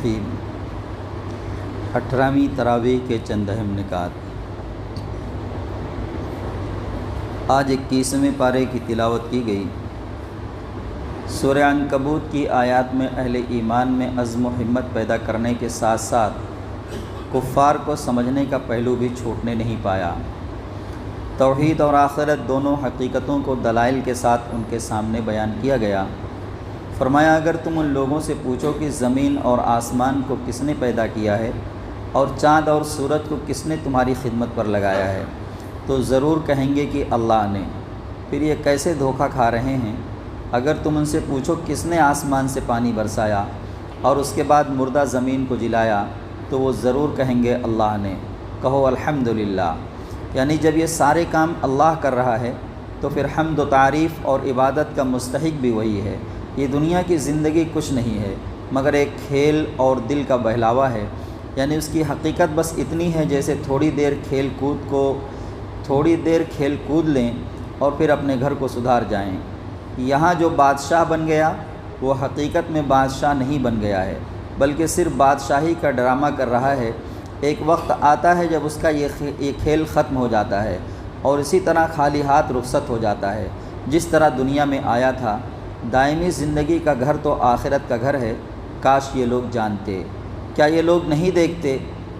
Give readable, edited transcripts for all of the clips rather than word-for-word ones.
الرحیم 18ویں تراویح کے چند اہم نکات۔ آج 21ویں پارے کی تلاوت کی گئی۔ سورہ عنکبوت کی آیات میں اہل ایمان میں عزم و ہمت پیدا کرنے کے ساتھ ساتھ کفار کو سمجھنے کا پہلو بھی چھوٹنے نہیں پایا۔ توحید اور آخرت دونوں حقیقتوں کو دلائل کے ساتھ ان کے سامنے بیان کیا گیا۔ فرمایا اگر تم ان لوگوں سے پوچھو کہ زمین اور آسمان کو کس نے پیدا کیا ہے اور چاند اور سورج کو کس نے تمہاری خدمت پر لگایا ہے تو ضرور کہیں گے کہ اللہ نے۔ پھر یہ کیسے دھوکہ کھا رہے ہیں۔ اگر تم ان سے پوچھو کس نے آسمان سے پانی برسایا اور اس کے بعد مردہ زمین کو جلایا تو وہ ضرور کہیں گے اللہ نے۔ کہو الحمدللہ، یعنی جب یہ سارے کام اللہ کر رہا ہے تو پھر حمد و تعریف اور عبادت کا مستحق بھی وہی ہے۔ یہ دنیا کی زندگی کچھ نہیں ہے مگر ایک کھیل اور دل کا بہلاوا ہے، یعنی اس کی حقیقت بس اتنی ہے جیسے تھوڑی دیر کھیل کود لیں اور پھر اپنے گھر کو سدھار جائیں۔ یہاں جو بادشاہ بن گیا وہ حقیقت میں بادشاہ نہیں بن گیا ہے بلکہ صرف بادشاہی کا ڈرامہ کر رہا ہے۔ ایک وقت آتا ہے جب اس کا یہ کھیل ختم ہو جاتا ہے اور اسی طرح خالی ہاتھ رخصت ہو جاتا ہے جس طرح دنیا میں آیا تھا۔ دائمی زندگی کا گھر تو آخرت کا گھر ہے، کاش یہ لوگ جانتے۔ کیا یہ لوگ نہیں دیکھتے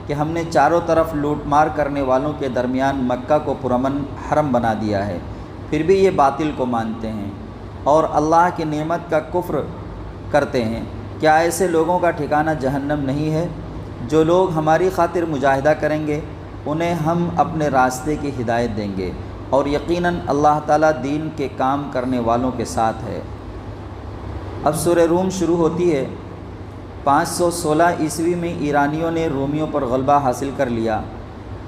کہ ہم نے چاروں طرف لوٹ مار کرنے والوں کے درمیان مکہ کو پرامن حرم بنا دیا ہے، پھر بھی یہ باطل کو مانتے ہیں اور اللہ کی نعمت کا کفر کرتے ہیں۔ کیا ایسے لوگوں کا ٹھکانہ جہنم نہیں ہے؟ جو لوگ ہماری خاطر مجاہدہ کریں گے انہیں ہم اپنے راستے کی ہدایت دیں گے اور یقیناً اللہ تعالیٰ دین کے کام کرنے والوں کے ساتھ ہے۔ اب سورہ روم شروع ہوتی ہے۔ 516 عیسوی میں ایرانیوں نے رومیوں پر غلبہ حاصل کر لیا۔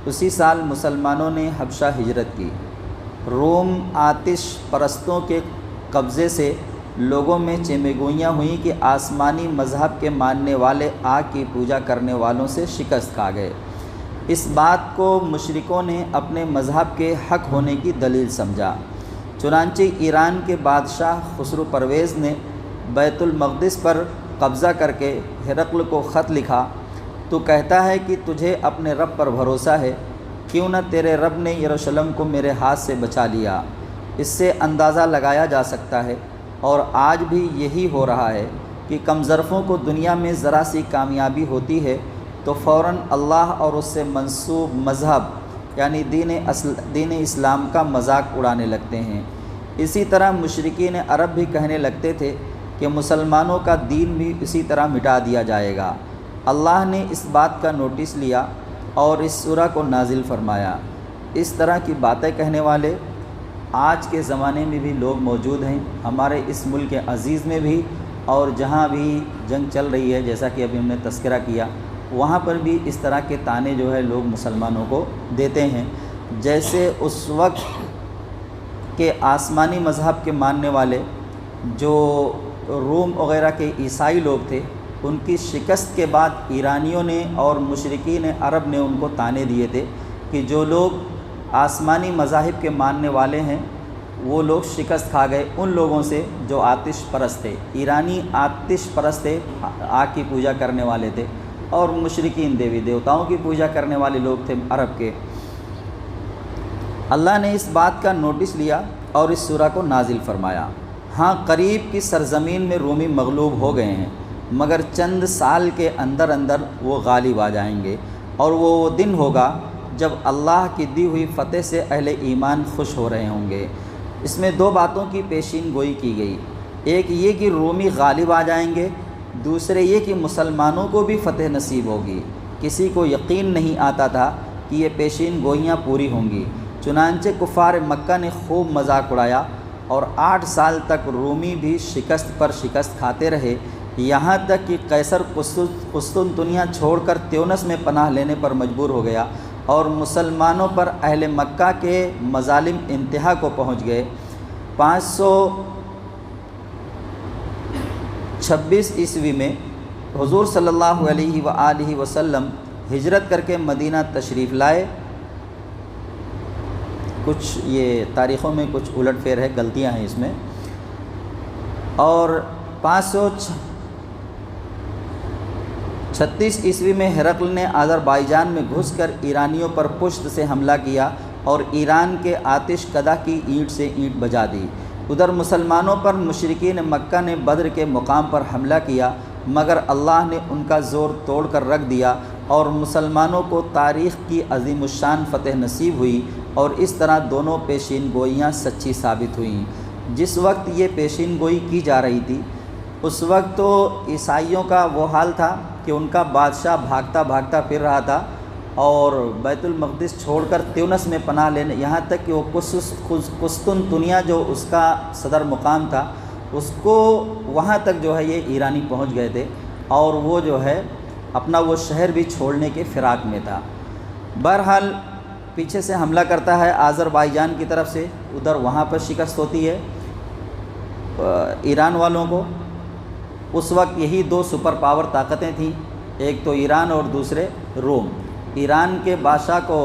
اسی سال مسلمانوں نے حبشہ ہجرت کی۔ روم آتش پرستوں کے قبضے سے لوگوں میں چیمگوئیاں ہوئیں کہ آسمانی مذہب کے ماننے والے آگ کی پوجا کرنے والوں سے شکست کھا گئے۔ اس بات کو مشرکوں نے اپنے مذہب کے حق ہونے کی دلیل سمجھا۔ چنانچہ ایران کے بادشاہ خسرو پرویز نے بیت المقدس پر قبضہ کر کے ہرقل کو خط لکھا تو کہتا ہے کہ تجھے اپنے رب پر بھروسہ ہے، کیوں نہ تیرے رب نے یروشلم کو میرے ہاتھ سے بچا لیا۔ اس سے اندازہ لگایا جا سکتا ہے اور آج بھی یہی ہو رہا ہے کہ کم ظرفوں کو دنیا میں ذرا سی کامیابی ہوتی ہے تو فوراً اللہ اور اس سے منسوب مذہب یعنی دین اسلام کا مذاق اڑانے لگتے ہیں۔ اسی طرح مشرکین عرب بھی کہنے لگتے تھے کہ مسلمانوں کا دین بھی اسی طرح مٹا دیا جائے گا۔ اللہ نے اس بات کا نوٹس لیا اور اس سورہ کو نازل فرمایا۔ اس طرح کی باتیں کہنے والے آج کے زمانے میں بھی لوگ موجود ہیں، ہمارے اس ملک عزیز میں بھی، اور جہاں بھی جنگ چل رہی ہے جیسا کہ ابھی ہم نے تذکرہ کیا وہاں پر بھی اس طرح کے طعنے جو ہے لوگ مسلمانوں کو دیتے ہیں۔ جیسے اس وقت کے آسمانی مذہب کے ماننے والے جو روم وغیرہ کے عیسائی لوگ تھے، ان کی شکست کے بعد ایرانیوں نے اور مشرکین عرب نے ان کو طعنے دیے تھے کہ جو لوگ آسمانی مذاہب کے ماننے والے ہیں وہ لوگ شکست کھا گئے ان لوگوں سے جو آتش پرست تھے۔ ایرانی آتش پرست تھے، آگ کی پوجا کرنے والے تھے، اور مشرکین دیوی دیوتاؤں کی پوجا کرنے والے لوگ تھے عرب کے۔ اللہ نے اس بات کا نوٹس لیا اور اس سورہ کو نازل فرمایا۔ ہاں قریب کی سرزمین میں رومی مغلوب ہو گئے ہیں مگر چند سال کے اندر اندر وہ غالب آ جائیں گے، اور وہ دن ہوگا جب اللہ کی دی ہوئی فتح سے اہل ایمان خوش ہو رہے ہوں گے۔ اس میں دو باتوں کی پیشین گوئی کی گئی، ایک یہ کہ رومی غالب آ جائیں گے، دوسرے یہ کہ مسلمانوں کو بھی فتح نصیب ہوگی۔ کسی کو یقین نہیں آتا تھا کہ یہ پیشین گوئیاں پوری ہوں گی، چنانچہ کفار مکہ نے خوب مذاق اڑایا اور 8 سال تک رومی بھی شکست پر شکست کھاتے رہے، یہاں تک کہ قیصر قسطنطنیہ چھوڑ کر تیونس میں پناہ لینے پر مجبور ہو گیا اور مسلمانوں پر اہل مکہ کے مظالم انتہا کو پہنچ گئے۔ 526 عیسوی میں حضور صلی اللہ علیہ وآلہ وسلم ہجرت کر کے مدینہ تشریف لائے۔ کچھ یہ تاریخوں میں کچھ الٹ پھیر ہے، غلطیاں ہیں اس میں، اور 36 عیسوی میں ہرقل نے آذربائیجان میں گھس کر ایرانیوں پر پشت سے حملہ کیا اور ایران کے آتش کدہ کی اینٹ سے اینٹ بجا دی۔ ادھر مسلمانوں پر مشرکین مکہ نے بدر کے مقام پر حملہ کیا، مگر اللہ نے ان کا زور توڑ کر رکھ دیا اور مسلمانوں کو تاریخ کی عظیم الشان فتح نصیب ہوئی، اور اس طرح دونوں پیشین گوئیاں سچی ثابت ہوئیں۔ جس وقت یہ پیشین گوئی کی جا رہی تھی اس وقت تو عیسائیوں کا وہ حال تھا کہ ان کا بادشاہ بھاگتا بھاگتا پھر رہا تھا اور بیت المقدس چھوڑ کر تیونس میں پناہ لینے، یہاں تک کہ وہ قسطنطنیہ جو اس کا صدر مقام تھا اس کو وہاں تک جو ہے یہ ایرانی پہنچ گئے تھے، اور وہ جو ہے اپنا وہ شہر بھی چھوڑنے کے فراق میں تھا۔ بہرحال پیچھے سے حملہ کرتا ہے آذربائیجان کی طرف سے، ادھر وہاں پر شکست ہوتی ہے ایران والوں کو۔ اس وقت یہی دو سپر پاور طاقتیں تھیں، ایک تو ایران اور دوسرے روم۔ ایران کے بادشاہ کو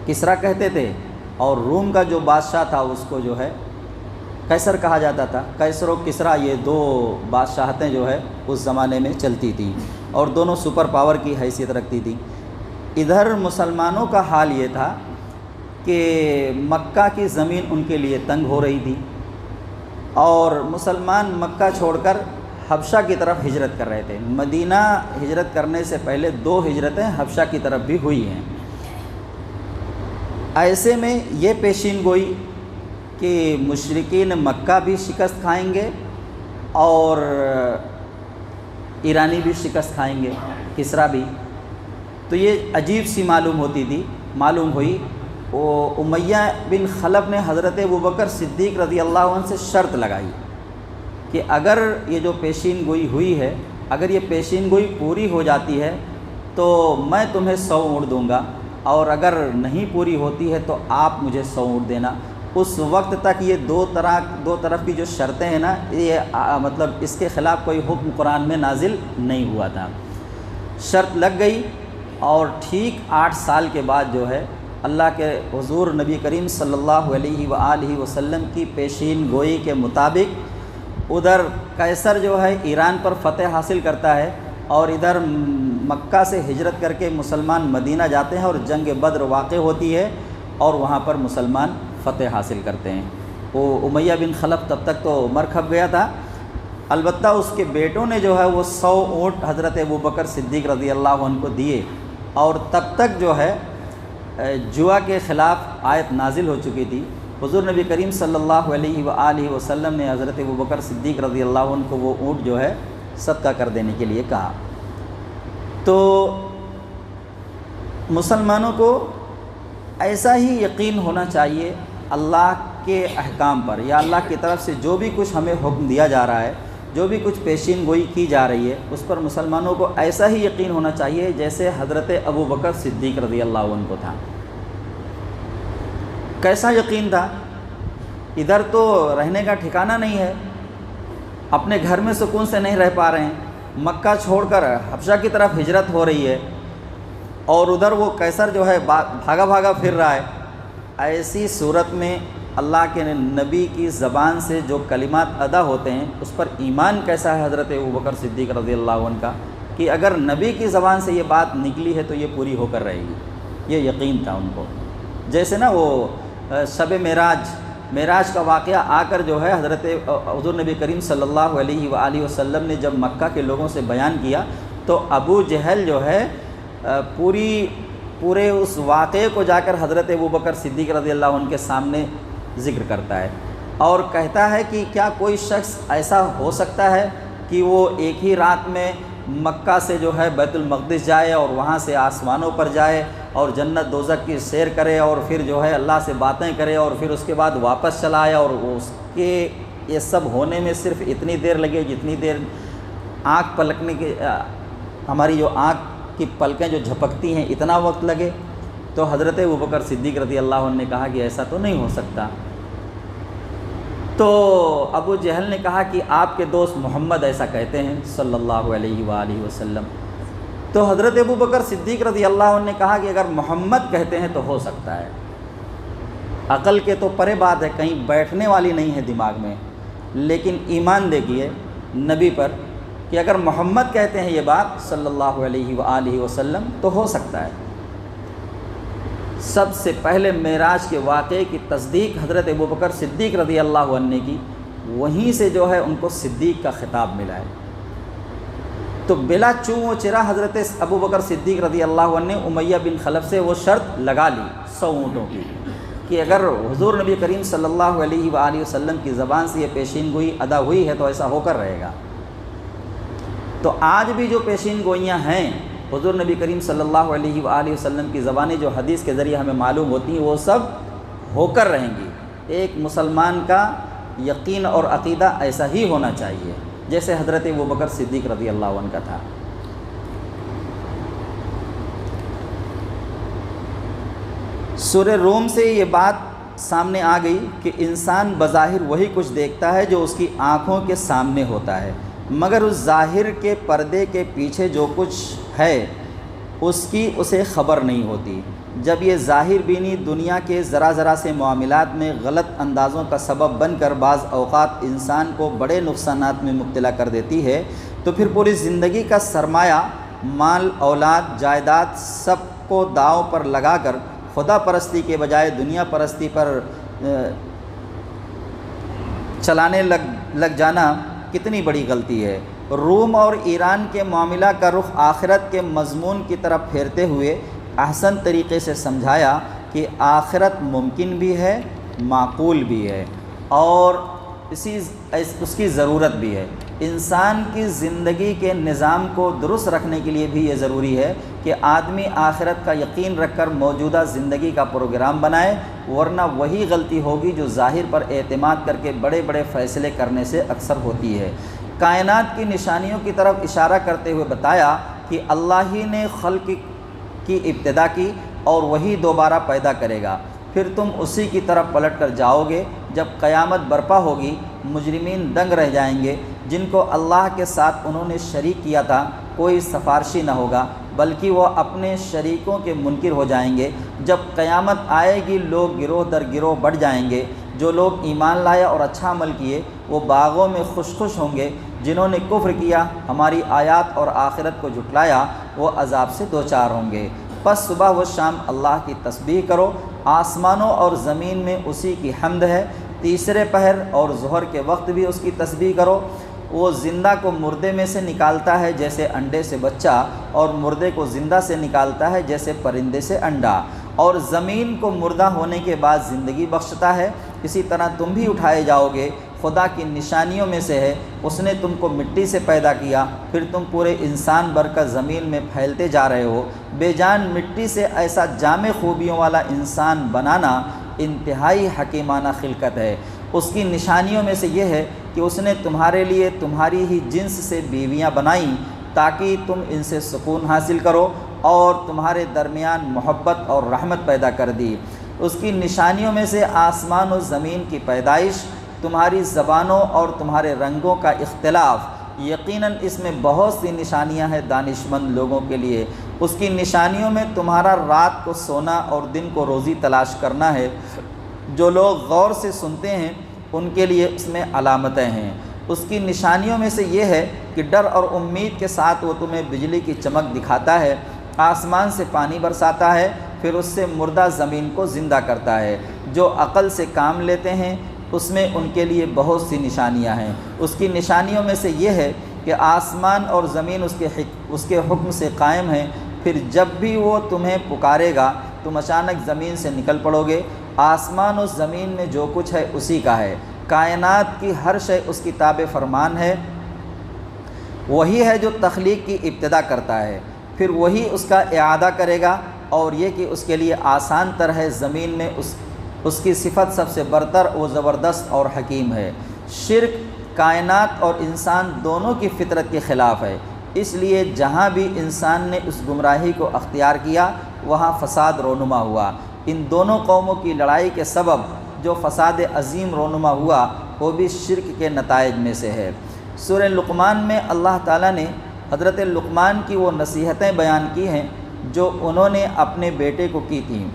کسریٰ کہتے تھے، اور روم کا جو بادشاہ تھا اس کو جو ہے قیصر کہا جاتا تھا۔ قیصر و کسریٰ یہ دو بادشاہتیں جو ہے اس زمانے میں چلتی تھیں، اور دونوں سپر پاور کی حیثیت رکھتی تھیں۔ ادھر مسلمانوں کا حال یہ تھا کہ مکہ کی زمین ان کے لیے تنگ ہو رہی تھی، اور مسلمان مکہ چھوڑ کر حبشہ کی طرف ہجرت کر رہے تھے۔ مدینہ ہجرت کرنے سے پہلے 2 ہجرتیں حبشہ کی طرف بھی ہوئی ہیں۔ ایسے میں یہ پیشین گوئی کہ مشرکین مکہ بھی شکست کھائیں گے اور ایرانی بھی شکست کھائیں گے، کسریٰ بھی، تو یہ عجیب سی معلوم ہوئی۔ وہ امیہ بن خلف نے حضرت ابوبکر صدیق رضی اللہ عنہ سے شرط لگائی کہ اگر یہ جو پیشین گوئی ہوئی ہے، اگر یہ پیشین گوئی پوری ہو جاتی ہے تو میں تمہیں 100 اونٹ دوں گا، اور اگر نہیں پوری ہوتی ہے تو آپ مجھے 100 اونٹ دینا۔ اس وقت تک یہ دو طرف کی جو شرطیں ہیں نا، یہ مطلب اس کے خلاف کوئی حکم قرآن میں نازل نہیں ہوا تھا۔ شرط لگ گئی، اور ٹھیک 8 سال کے بعد جو ہے اللہ کے حضور نبی کریم صلی اللہ علیہ وآلہ وسلم کی پیشین گوئی کے مطابق ادھر قیصر جو ہے ایران پر فتح حاصل کرتا ہے، اور ادھر مکہ سے ہجرت کر کے مسلمان مدینہ جاتے ہیں، اور جنگ بدر واقع ہوتی ہے، اور وہاں پر مسلمان فتح حاصل کرتے ہیں۔ وہ امیہ بن خلف تب تک تو مر کھپ گیا تھا، البتہ اس کے بیٹوں نے جو ہے وہ 100 اونٹ حضرت ابوبکر صدیق رضی اللہ عنہ کو دیے، اور تب تک جو ہے جوا کے خلاف آیت نازل ہو چکی تھی۔ حضور نبی کریم صلی اللہ علیہ وآلہ وسلم نے حضرت ابوبکر صدیق رضی اللہ عنہ کو وہ اونٹ جو ہے صدقہ کر دینے کے لیے کہا۔ تو مسلمانوں کو ایسا ہی یقین ہونا چاہیے اللہ کے احکام پر، یا اللہ کی طرف سے جو بھی کچھ ہمیں حکم دیا جا رہا ہے، جو بھی کچھ پیشین گوئی کی جا رہی ہے، اس پر مسلمانوں کو ایسا ہی یقین ہونا چاہیے جیسے حضرت ابوبکر صدیق رضی اللہ عنہ کو تھا۔ کیسا یقین تھا؟ ادھر تو رہنے کا ٹھکانہ نہیں ہے، اپنے گھر میں سکون سے نہیں رہ پا رہے ہیں، مکہ چھوڑ کر حبشہ کی طرف ہجرت ہو رہی ہے، اور ادھر وہ قیصر جو ہے بھاگا بھاگا پھر رہا ہے۔ ایسی صورت میں اللہ کے نبی کی زبان سے جو کلمات ادا ہوتے ہیں اس پر ایمان کیسا ہے حضرت ابوبکر صدیق رضی اللہ عنہ کا، کہ اگر نبی کی زبان سے یہ بات نکلی ہے تو یہ پوری ہو کر رہے گی، یہ یقین تھا ان کو۔ جیسے نا وہ شب معراج کا واقعہ آ کر جو ہے حضرت حضور نبی کریم صلی اللہ علیہ وآلہ وسلم نے جب مکہ کے لوگوں سے بیان کیا تو ابو جہل جو ہے پورے اس واقعے کو جا کر حضرت ابوبکر صدیق رضی اللہ عنہ کے سامنے ذکر کرتا ہے، اور کہتا ہے کہ کیا کوئی شخص ایسا ہو سکتا ہے کہ وہ ایک ہی رات میں مکہ سے جو ہے بیت المقدس جائے اور وہاں سے آسمانوں پر جائے اور جنت دوزخ کی سیر کرے اور پھر جو ہے اللہ سے باتیں کرے اور پھر اس کے بعد واپس چلا آئے، اور اس کے یہ سب ہونے میں صرف اتنی دیر لگے جتنی دیر آنکھ پلکنے کی، ہماری جو آنکھ کی پلکیں جو جھپکتی ہیں اتنا وقت لگے؟ تو حضرت ابوبکر صدیق رضی اللہ عنہ نے کہا کہ ایسا تو نہیں ہو سکتا۔ تو ابو جہل نے کہا کہ آپ کے دوست محمد ایسا کہتے ہیں صلی اللہ علیہ وآلہ وسلم۔ تو حضرت ابوبکر صدیق رضی اللہ عنہ نے کہا کہ اگر محمد کہتے ہیں تو ہو سکتا ہے، عقل کے تو پرے بات ہے، کہیں بیٹھنے والی نہیں ہے دماغ میں، لیکن ایمان دیکھیے نبی پر کہ اگر محمد کہتے ہیں یہ بات صلی اللہ علیہ وآلہ وسلم تو ہو سکتا ہے۔ سب سے پہلے معراج کے واقعے کی تصدیق حضرت ابوبکر صدیق رضی اللہ عنہ نے کی، وہیں سے جو ہے ان کو صدیق کا خطاب ملا ہے۔ تو بلا چوں و چرا حضرت ابوبکر صدیق رضی اللہ عنہ نے امیہ بن خلف سے وہ شرط لگا لی 100 اونٹوں کی کہ اگر حضور نبی کریم صلی اللہ علیہ وآلہ وسلم کی زبان سے یہ پیشین گوئی ادا ہوئی ہے تو ایسا ہو کر رہے گا۔ تو آج بھی جو پیشین گوئیاں ہیں حضور نبی کریم صلی اللہ علیہ وآلہ وسلم کی زبانیں جو حدیث کے ذریعے ہمیں معلوم ہوتی ہیں وہ سب ہو کر رہیں گی۔ ایک مسلمان کا یقین اور عقیدہ ایسا ہی ہونا چاہیے جیسے حضرت ابوبکر صدیق رضی اللہ عنہ کا تھا۔ سورہ روم سے یہ بات سامنے آ گئی کہ انسان بظاہر وہی کچھ دیکھتا ہے جو اس کی آنکھوں کے سامنے ہوتا ہے، مگر اس ظاہر کے پردے کے پیچھے جو کچھ ہے اس کی اسے خبر نہیں ہوتی۔ جب یہ ظاہر بینی دنیا کے ذرا ذرا سے معاملات میں غلط اندازوں کا سبب بن کر بعض اوقات انسان کو بڑے نقصانات میں مبتلا کر دیتی ہے، تو پھر پوری زندگی کا سرمایہ، مال، اولاد، جائیداد سب کو داؤ پر لگا کر خدا پرستی کے بجائے دنیا پرستی پر چلانے لگ جانا کتنی بڑی غلطی ہے۔ روم اور ایران کے معاملہ کا رخ آخرت کے مضمون کی طرف پھیرتے ہوئے احسن طریقے سے سمجھایا کہ آخرت ممکن بھی ہے، معقول بھی ہے، اور اس کی ضرورت بھی ہے۔ انسان کی زندگی کے نظام کو درست رکھنے کے لیے بھی یہ ضروری ہے کہ آدمی آخرت کا یقین رکھ کر موجودہ زندگی کا پروگرام بنائے، ورنہ وہی غلطی ہوگی جو ظاہر پر اعتماد کر کے بڑے بڑے فیصلے کرنے سے اکثر ہوتی ہے۔ کائنات کی نشانیوں کی طرف اشارہ کرتے ہوئے بتایا کہ اللہ ہی نے خلق کی ابتدا کی اور وہی دوبارہ پیدا کرے گا، پھر تم اسی کی طرف پلٹ کر جاؤ گے۔ جب قیامت برپا ہوگی مجرمین دنگ رہ جائیں گے، جن کو اللہ کے ساتھ انہوں نے شریک کیا تھا کوئی سفارشی نہ ہوگا، بلکہ وہ اپنے شریکوں کے منکر ہو جائیں گے۔ جب قیامت آئے گی لوگ گروہ در گروہ بڑھ جائیں گے۔ جو لوگ ایمان لائے اور اچھا عمل کیے وہ باغوں میں خوش خوش ہوں گے، جنہوں نے کفر کیا، ہماری آیات اور آخرت کو جھٹلایا، وہ عذاب سے دوچار ہوں گے۔ پس صبح و شام اللہ کی تسبیح کرو، آسمانوں اور زمین میں اسی کی حمد ہے۔ تیسرے پہر اور ظہر کے وقت بھی اس کی تسبیح کرو۔ وہ زندہ کو مردے میں سے نکالتا ہے جیسے انڈے سے بچہ، اور مردے کو زندہ سے نکالتا ہے جیسے پرندے سے انڈا، اور زمین کو مردہ ہونے کے بعد زندگی بخشتا ہے۔ اسی طرح تم بھی اٹھائے جاؤ گے۔ خدا کی نشانیوں میں سے ہے اس نے تم کو مٹی سے پیدا کیا، پھر تم پورے انسان بن کر زمین میں پھیلتے جا رہے ہو۔ بے جان مٹی سے ایسا جامع خوبیوں والا انسان بنانا انتہائی حکیمانہ خلقت ہے۔ اس کی نشانیوں میں سے یہ ہے کہ اس نے تمہارے لیے تمہاری ہی جنس سے بیویاں بنائیں تاکہ تم ان سے سکون حاصل کرو، اور تمہارے درمیان محبت اور رحمت پیدا کر دی۔ اس کی نشانیوں میں سے آسمان و زمین کی پیدائش، تمہاری زبانوں اور تمہارے رنگوں کا اختلاف۔ یقیناً اس میں بہت سی نشانیاں ہیں دانش مند لوگوں کے لیے۔ اس کی نشانیوں میں تمہارا رات کو سونا اور دن کو روزی تلاش کرنا ہے۔ جو لوگ غور سے سنتے ہیں ان کے لیے اس میں علامتیں ہیں۔ اس کی نشانیوں میں سے یہ ہے کہ ڈر اور امید کے ساتھ وہ تمہیں بجلی کی چمک دکھاتا ہے، آسمان سے پانی برساتا ہے، پھر اس سے مردہ زمین کو زندہ کرتا ہے۔ جو عقل سے کام لیتے ہیں اس میں ان کے لیے بہت سی نشانیاں ہیں۔ اس کی نشانیوں میں سے یہ ہے کہ آسمان اور زمین اس کے حکم سے قائم ہیں، پھر جب بھی وہ تمہیں پکارے گا تم اچانک زمین سے نکل پڑو گے۔ آسمان و زمین میں جو کچھ ہے اسی کا ہے، کائنات کی ہر شے اس کی تابع فرمان ہے۔ وہی ہے جو تخلیق کی ابتدا کرتا ہے، پھر وہی اس کا اعادہ کرے گا، اور یہ کہ اس کے لیے آسان تر ہے۔ زمین میں اس کی صفت سب سے برتر و زبردست اور حکیم ہے۔ شرک کائنات اور انسان دونوں کی فطرت کے خلاف ہے، اس لیے جہاں بھی انسان نے اس گمراہی کو اختیار کیا وہاں فساد رونما ہوا۔ ان دونوں قوموں کی لڑائی کے سبب جو فساد عظیم رونما ہوا وہ بھی شرک کے نتائج میں سے ہے۔ سورہ لقمان میں اللہ تعالیٰ نے حضرت لقمان کی وہ نصیحتیں بیان کی ہیں جو انہوں نے اپنے بیٹے کو کی تھیں۔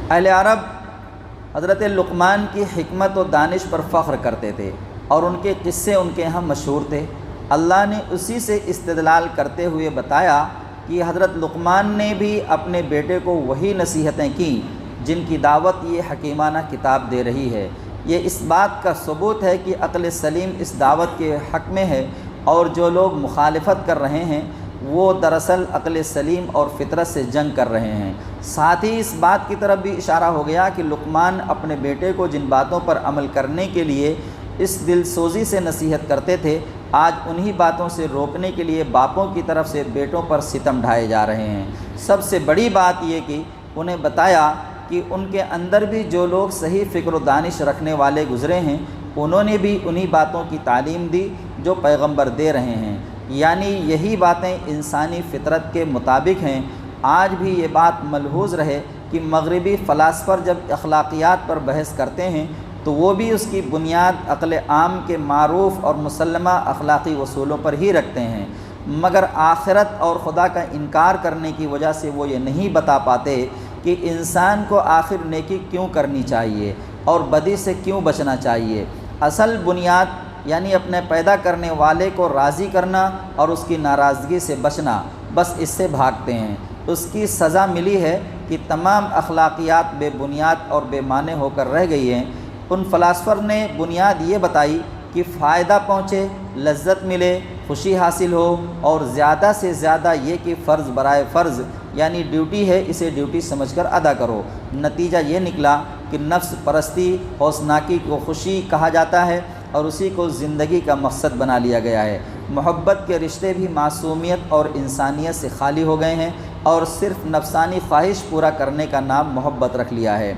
اہل عرب حضرت لقمان کی حکمت و دانش پر فخر کرتے تھے۔ اور ان کے قصے ان کے یہاں مشہور تھے۔ اللہ نے اسی سے استدلال کرتے ہوئے بتایا کہ حضرت لقمان نے بھی اپنے بیٹے کو وہی نصیحتیں کیں جن کی دعوت یہ حکیمانہ کتاب دے رہی ہے۔ یہ اس بات کا ثبوت ہے کہ عقل سلیم اس دعوت کے حق میں ہے، اور جو لوگ مخالفت کر رہے ہیں وہ دراصل عقل سلیم اور فطرت سے جنگ کر رہے ہیں۔ ساتھ ہی اس بات کی طرف بھی اشارہ ہو گیا کہ لقمان اپنے بیٹے کو جن باتوں پر عمل کرنے کے لیے اس دل سوزی سے نصیحت کرتے تھے، آج انہی باتوں سے روکنے کے لیے باپوں کی طرف سے بیٹوں پر ستم ڈھائے جا رہے ہیں۔ سب سے بڑی بات یہ کہ انہیں بتایا کہ ان کے اندر بھی جو لوگ صحیح فکر و دانش رکھنے والے گزرے ہیں، انہوں نے بھی انہی باتوں کی تعلیم دی جو پیغمبر دے رہے ہیں، یعنی یہی باتیں انسانی فطرت کے مطابق ہیں۔ آج بھی یہ بات ملحوظ رہے کہ مغربی فلاسفر جب اخلاقیات پر بحث کرتے ہیں تو وہ بھی اس کی بنیاد عقل عام کے معروف اور مسلمہ اخلاقی اصولوں پر ہی رکھتے ہیں، مگر آخرت اور خدا کا انکار کرنے کی وجہ سے وہ یہ نہیں بتا پاتے کہ انسان کو آخر نیکی کیوں کرنی چاہیے اور بدی سے کیوں بچنا چاہیے۔ اصل بنیاد یعنی اپنے پیدا کرنے والے کو راضی کرنا اور اس کی ناراضگی سے بچنا، بس اس سے بھاگتے ہیں۔ اس کی سزا ملی ہے کہ تمام اخلاقیات بے بنیاد اور بے معنی ہو کر رہ گئی ہیں۔ ان فلاسفر نے بنیاد یہ بتائی کہ فائدہ پہنچے، لذت ملے، خوشی حاصل ہو، اور زیادہ سے زیادہ یہ کہ فرض برائے فرض یعنی ڈیوٹی ہے، اسے ڈیوٹی سمجھ کر ادا کرو۔ نتیجہ یہ نکلا کہ نفس پرستی حوصناکی کو خوشی کہا جاتا ہے اور اسی کو زندگی کا مقصد بنا لیا گیا ہے۔ محبت کے رشتے بھی معصومیت اور انسانیت سے خالی ہو گئے ہیں اور صرف نفسانی خواہش پورا کرنے کا نام محبت رکھ لیا ہے۔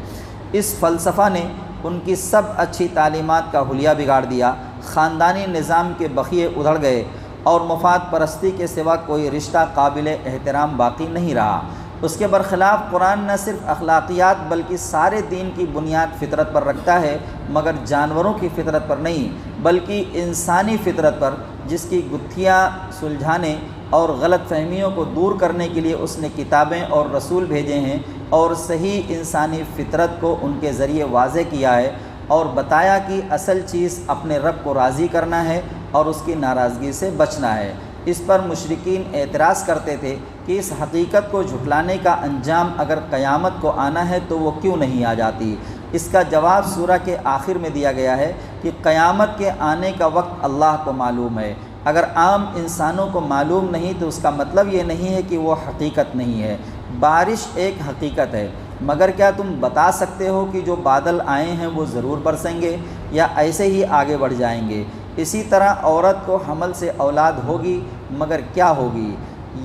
اس فلسفہ نے ان کی سب اچھی تعلیمات کا حلیہ بگاڑ دیا۔ خاندانی نظام کے بخیے ادھڑ گئے اور مفاد پرستی کے سوا کوئی رشتہ قابل احترام باقی نہیں رہا۔ اس کے برخلاف قرآن نہ صرف اخلاقیات بلکہ سارے دین کی بنیاد فطرت پر رکھتا ہے، مگر جانوروں کی فطرت پر نہیں بلکہ انسانی فطرت پر، جس کی گتھیاں سلجھانے اور غلط فہمیوں کو دور کرنے کے لیے اس نے کتابیں اور رسول بھیجے ہیں، اور صحیح انسانی فطرت کو ان کے ذریعے واضح کیا ہے اور بتایا کہ اصل چیز اپنے رب کو راضی کرنا ہے اور اس کی ناراضگی سے بچنا ہے۔ اس پر مشرکین اعتراض کرتے تھے کہ اس حقیقت کو جھٹلانے کا انجام اگر قیامت کو آنا ہے تو وہ کیوں نہیں آ جاتی۔ اس کا جواب سورہ کے آخر میں دیا گیا ہے کہ قیامت کے آنے کا وقت اللہ کو معلوم ہے۔ اگر عام انسانوں کو معلوم نہیں تو اس کا مطلب یہ نہیں ہے کہ وہ حقیقت نہیں ہے۔ بارش ایک حقیقت ہے، مگر کیا تم بتا سکتے ہو کہ جو بادل آئے ہیں وہ ضرور برسیں گے یا ایسے ہی آگے بڑھ جائیں گے؟ اسی طرح عورت کو حمل سے اولاد ہوگی، مگر کیا ہوگی؟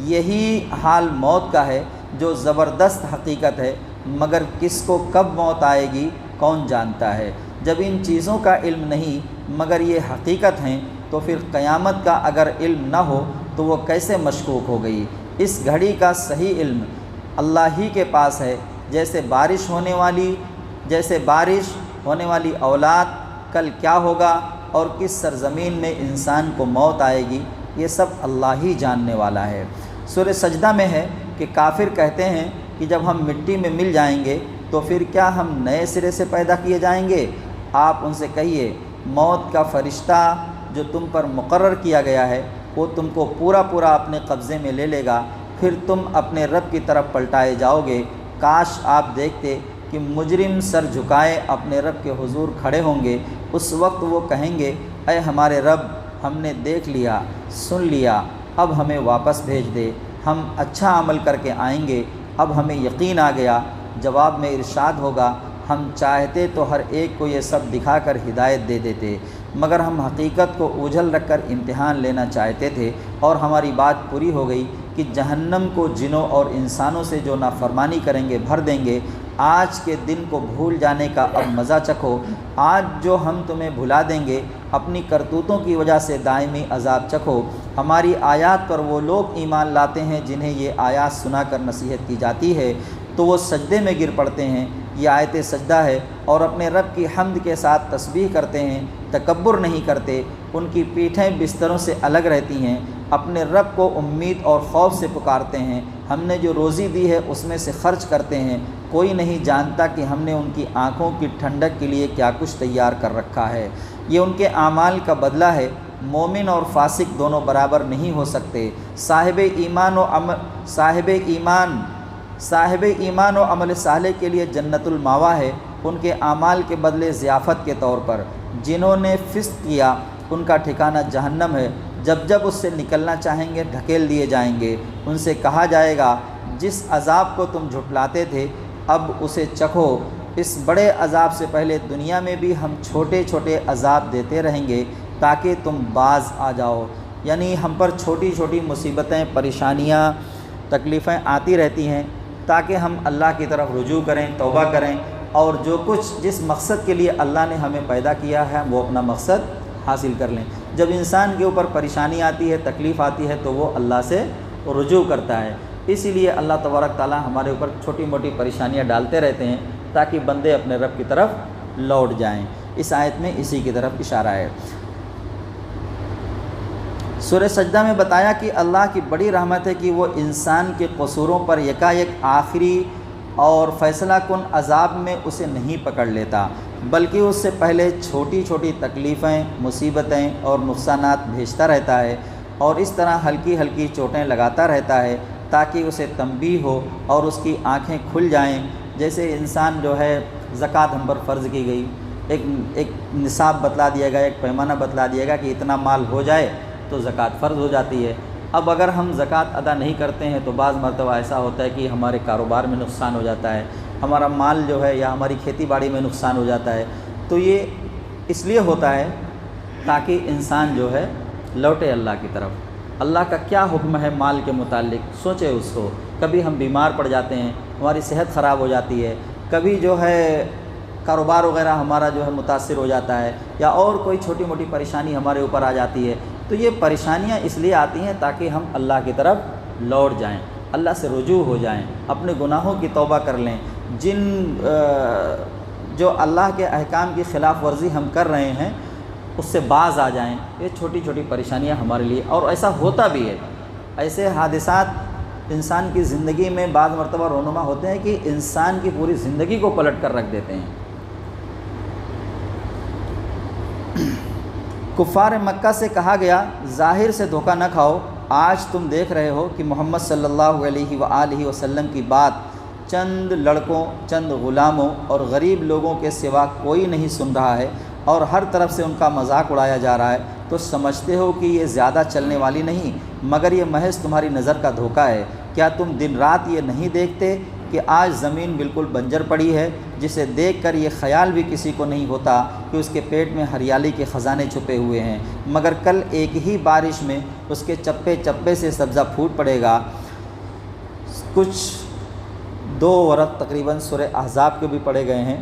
یہی حال موت کا ہے جو زبردست حقیقت ہے، مگر کس کو کب موت آئے گی کون جانتا ہے؟ جب ان چیزوں کا علم نہیں مگر یہ حقیقت ہیں تو پھر قیامت کا اگر علم نہ ہو تو وہ کیسے مشکوک ہو گئی؟ اس گھڑی کا صحیح علم اللہ ہی کے پاس ہے، جیسے بارش ہونے والی اولاد، کل کیا ہوگا اور کس سرزمین میں انسان کو موت آئے گی، یہ سب اللہ ہی جاننے والا ہے۔ سورہ سجدہ میں ہے کہ کافر کہتے ہیں کہ جب ہم مٹی میں مل جائیں گے تو پھر کیا ہم نئے سرے سے پیدا کیے جائیں گے؟ آپ ان سے کہیے، موت کا فرشتہ جو تم پر مقرر کیا گیا ہے وہ تم کو پورا اپنے قبضے میں لے لے گا، پھر تم اپنے رب کی طرف پلٹائے جاؤ گے۔ کاش آپ دیکھتے کہ مجرم سر جھکائے اپنے رب کے حضور کھڑے ہوں گے۔ اس وقت وہ کہیں گے، اے ہمارے رب، ہم نے دیکھ لیا، سن لیا، اب ہمیں واپس بھیج دے، ہم اچھا عمل کر کے آئیں گے، اب ہمیں یقین آ گیا۔ جواب میں ارشاد ہوگا، ہم چاہتے تو ہر ایک کو یہ سب دکھا کر ہدایت دے دیتے، مگر ہم حقیقت کو اوجھل رکھ کر امتحان لینا چاہتے تھے، اور ہماری بات پوری ہو گئی کہ جہنم کو جنوں اور انسانوں سے جو نافرمانی کریں گے بھر دیں گے۔ آج کے دن کو بھول جانے کا اب مزہ چکھو، آج جو ہم تمہیں بھلا دیں گے، اپنی کرتوتوں کی وجہ سے دائمی عذاب چکھو۔ ہماری آیات پر وہ لوگ ایمان لاتے ہیں جنہیں یہ آیات سنا کر نصیحت کی جاتی ہے تو وہ سجدے میں گر پڑتے ہیں، یہ آیت سجدہ ہے، اور اپنے رب کی حمد کے ساتھ تسبیح کرتے ہیں، تکبر نہیں کرتے، ان کی پیٹھیں بستروں سے الگ رہتی ہیں، اپنے رب کو امید اور خوف سے پکارتے ہیں، ہم نے جو روزی دی ہے اس میں سے خرچ کرتے ہیں، کوئی نہیں جانتا کہ ہم نے ان کی آنکھوں کی ٹھنڈک کے لیے کیا کچھ تیار کر رکھا ہے۔ یہ ان کے اعمال کا بدلہ ہے۔ مومن اور فاسق دونوں برابر نہیں ہو سکتے۔ صاحب ایمان و عمل صالح کے لیے جنت الماوا ہے، ان کے اعمال کے بدلے ضیافت کے طور پر۔ جنہوں نے فسق کیا ان کا ٹھکانہ جہنم ہے، جب جب اس سے نکلنا چاہیں گے دھکیل دیے جائیں گے۔ ان سے کہا جائے گا جس عذاب کو تم جھٹلاتے تھے اب اسے چکھو، اس بڑے عذاب سے پہلے دنیا میں بھی ہم چھوٹے چھوٹے عذاب دیتے رہیں گے تاکہ تم باز آ جاؤ۔ یعنی ہم پر چھوٹی چھوٹی مصیبتیں، پریشانیاں، تکلیفیں آتی رہتی ہیں تاکہ ہم اللہ کی طرف رجوع کریں، توبہ کریں، اور جو کچھ جس مقصد کے لیے اللہ نے ہمیں پیدا کیا ہے وہ اپنا مقصد حاصل کر لیں۔ جب انسان کے اوپر پریشانی آتی ہے، تکلیف آتی ہے تو وہ اللہ سے رجوع کرتا ہے۔ اسی لیے اللہ تبارک تعالیٰ ہمارے اوپر چھوٹی موٹی پریشانیاں ڈالتے رہتے ہیں تاکہ بندے اپنے رب کی طرف لوٹ جائیں۔ اس آیت میں اسی کی طرف اشارہ ہے۔ سورہ سجدہ میں بتایا کہ اللہ کی بڑی رحمت ہے کہ وہ انسان کے قصوروں پر یکایک آخری اور فیصلہ کن عذاب میں اسے نہیں پکڑ لیتا، بلکہ اس سے پہلے چھوٹی چھوٹی تکلیفیں، مصیبتیں اور نقصانات بھیجتا رہتا ہے، اور اس طرح ہلکی ہلکی چوٹیں لگاتا رہتا ہے تاکہ اسے تنبیہ ہو اور اس کی آنکھیں کھل جائیں۔ جیسے انسان جو ہے زکوٰۃ ہم پر فرض کی گئی، ایک نصاب بتلا دیا گیا، ایک پیمانہ بتلا دیا گیا کہ اتنا مال ہو جائے تو زکوٰۃ فرض ہو جاتی ہے۔ اب اگر ہم زکوٰۃ ادا نہیں کرتے ہیں تو بعض مرتبہ ایسا ہوتا ہے کہ ہمارے کاروبار میں نقصان ہو جاتا ہے، ہمارا مال جو ہے یا ہماری کھیتی باڑی میں نقصان ہو جاتا ہے۔ تو یہ اس لیے ہوتا ہے تاکہ انسان جو ہے لوٹے اللہ کی طرف۔ اللہ کا کیا حکم ہے مال کے متعلق، سوچے اس کو۔ کبھی ہم بیمار پڑ جاتے ہیں، ہماری صحت خراب ہو جاتی ہے، کبھی جو ہے کاروبار وغیرہ ہمارا جو ہے متاثر ہو جاتا ہے، یا اور کوئی چھوٹی موٹی پریشانی ہمارے اوپر آ جاتی ہے۔ تو یہ پریشانیاں اس لیے آتی ہیں تاکہ ہم اللہ کی طرف لوٹ جائیں، اللہ سے رجوع ہو جائیں، اپنے گناہوں کی توبہ کر لیں۔ جو اللہ کے احکام کی خلاف ورزی ہم کر رہے ہیں اس سے باز آ جائیں۔ یہ چھوٹی چھوٹی پریشانیاں ہمارے لیے، اور ایسا ہوتا بھی ہے، ایسے حادثات انسان کی زندگی میں بعض مرتبہ رونما ہوتے ہیں کہ انسان کی پوری زندگی کو پلٹ کر رکھ دیتے ہیں۔ کفار مکہ سے کہا گیا ظاہر سے دھوکہ نہ کھاؤ، آج تم دیکھ رہے ہو کہ محمد صلی اللہ علیہ وآلہ وسلم کی بات چند لڑکوں، چند غلاموں اور غریب لوگوں کے سوا کوئی نہیں سن رہا ہے، اور ہر طرف سے ان کا مذاق اڑایا جا رہا ہے، تو سمجھتے ہو کہ یہ زیادہ چلنے والی نہیں، مگر یہ محض تمہاری نظر کا دھوکہ ہے۔ کیا تم دن رات یہ نہیں دیکھتے کہ آج زمین بالکل بنجر پڑی ہے، جسے دیکھ کر یہ خیال بھی کسی کو نہیں ہوتا کہ اس کے پیٹ میں ہریالی کے خزانے چھپے ہوئے ہیں، مگر کل ایک ہی بارش میں اس کے چپے چپے سے سبزہ پھوٹ پڑے گا۔ کچھ 2 ورق تقریباً سورہ احزاب کے بھی پڑھے گئے ہیں،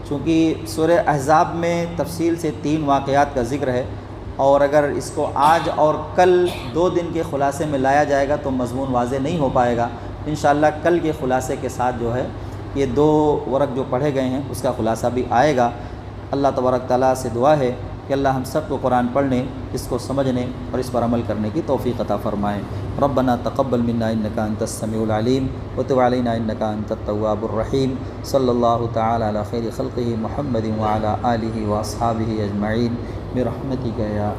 چونکہ سورہ احزاب میں تفصیل سے 3 واقعات کا ذکر ہے، اور اگر اس کو آج اور کل 2 دن کے خلاصے میں لایا جائے گا تو مضمون واضح نہیں ہو پائے گا۔ انشاءاللہ کل کے خلاصے کے ساتھ جو ہے یہ 2 ورق جو پڑھے گئے ہیں اس کا خلاصہ بھی آئے گا۔ اللہ تبارک تعالیٰ سے دعا ہے کہ اللہ ہم سب کو قرآن پڑھنے، اس کو سمجھنے اور اس پر عمل کرنے کی توفیق عطا فرمائے۔ ربنا تقبل منا انک انت السمیع العلیم وتب علینا انک انت التواب الرحیم۔ صلی اللہ تعالی علی خیر خلقہ محمد وعلی آلہ واصحابہ اجمعین برحمتک یا